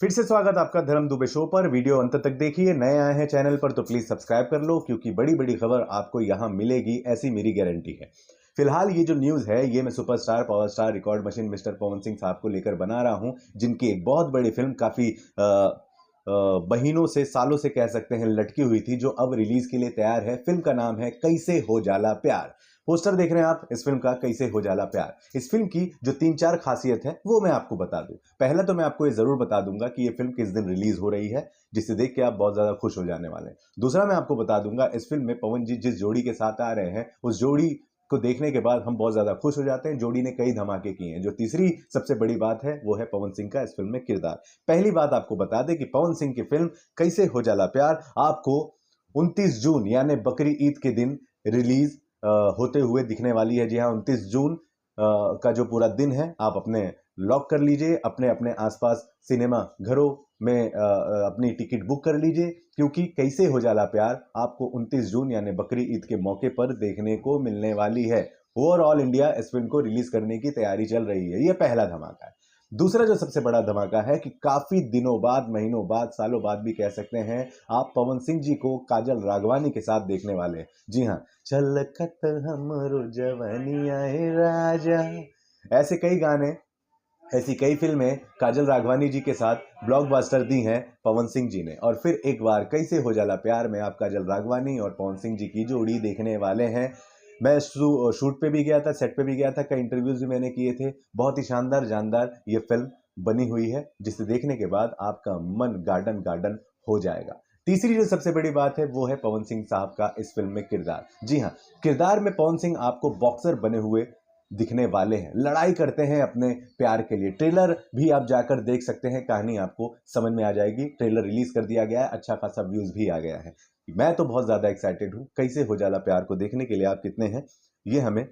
फिर से स्वागत आपका धर्म दुबे शो पर। वीडियो अंत तक देखिए। नए आए हैं चैनल पर तो प्लीज सब्सक्राइब कर लो, क्योंकि बड़ी बड़ी खबर आपको यहां मिलेगी, ऐसी मेरी गारंटी है। फिलहाल ये जो न्यूज है ये मैं superstar power star record machine mister Pawan Singh साहब को लेकर बना रहा हूं, जिनकी एक बहुत बड़ी फिल्म काफी महीनों से सालों से कह सकते हैं लटकी हुई थी, जो अब रिलीज के लिए तैयार है। फिल्म का नाम है कैसे हो जाला प्यार। पोस्टर देख रहे हैं आप इस फिल्म का, कैसे हो जाला प्यार। इस फिल्म की जो 3-4 खासियत है वो मैं आपको बता दूं। पहला तो मैं आपको ये जरूर बता दूंगा कि ये फिल्म किस दिन रिलीज हो रही है, जिसे देख के आप बहुत ज्यादा खुश हो जाने वाले हैं। दूसरा मैं आपको बता दूंगा इस फिल्म में पवन जी जिस जोड़ी के साथ आ रहे हैं, उस जोड़ी को देखने के बाद हम बहुत ज्यादा खुश हो जाते हैं। जोड़ी ने कई धमाके किए हैं। जो तीसरी सबसे बड़ी बात है वो है पवन सिंह का इस फिल्म में किरदार। पहली बात आपको बता दें कि पवन सिंह की फिल्म कैसे हो जाला प्यार आपको 29 जून यानी बकरी ईद के दिन रिलीज होते हुए दिखने वाली है। जी हाँ, 29 जून का जो पूरा दिन है आप अपने लॉक कर लीजिए, अपने अपने आसपास सिनेमा घरों में अपनी टिकट बुक कर लीजिए, क्योंकि कैसे हो जाला प्यार आपको 29 जून यानी बकरी ईद के मौके पर देखने को मिलने वाली है। ओवरऑल इंडिया इस फिल्म को रिलीज करने की तैयारी चल रही है। यह पहला धमाका है। दूसरा जो सबसे बड़ा धमाका है कि काफी दिनों बाद, महीनों बाद, सालों बाद भी कह सकते हैं, आप पवन सिंह जी को काजल राघवानी के साथ देखने वाले हैं। जी हाँ, छलकत हमरो जवानिया है राजा, ऐसे कई गाने, ऐसी कई फिल्में काजल राघवानी जी के साथ ब्लॉकबस्टर दी हैं पवन सिंह जी ने। और फिर एक बार कैसे हो जाला प्यार में आप काजल राघवानी और पवन सिंह जी की जोड़ी देखने वाले हैं। मैं शूट पे भी गया था, सेट पे भी गया था, कई इंटरव्यूज भी मैंने किए थे। बहुत ही शानदार जानदार ये फिल्म बनी हुई है, जिसे देखने के बाद आपका मन गार्डन गार्डन हो जाएगा। तीसरी जो सबसे बड़ी बात है वो है पवन सिंह साहब का इस फिल्म में किरदार। जी हाँ, किरदार में पवन सिंह आपको बॉक्सर बने हुए दिखने वाले हैं, लड़ाई करते हैं अपने प्यार के लिए। ट्रेलर भी आप जाकर देख सकते हैं, कहानी आपको समझ में आ जाएगी। ट्रेलर रिलीज कर दिया गया है, अच्छा खासा व्यूज भी आ गया है। मैं तो बहुत ज्यादा एक्साइटेड हूं कैसे हो जाला प्यार को देखने के लिए। आप कितने हैं ये हमें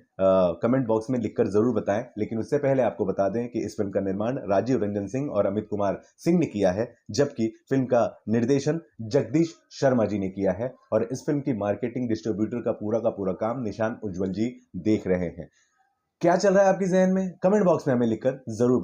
कमेंट बॉक्स में लिखकर जरूर बताएं। लेकिन उससे पहले आपको बता दें कि इस फिल्म का निर्माण राजीव रंजन सिंह और अमित कुमार सिंह ने किया है, जबकि फिल्म का निर्देशन जगदीश शर्मा जी ने किया है। और इस फिल्म की मार्केटिंग डिस्ट्रीब्यूटर का पूरा काम निशान उज्जवल जी देख रहे हैं। क्या चल रहा है आपकी जहन में? कमेंट बॉक्स में हमें लिखकर जरूर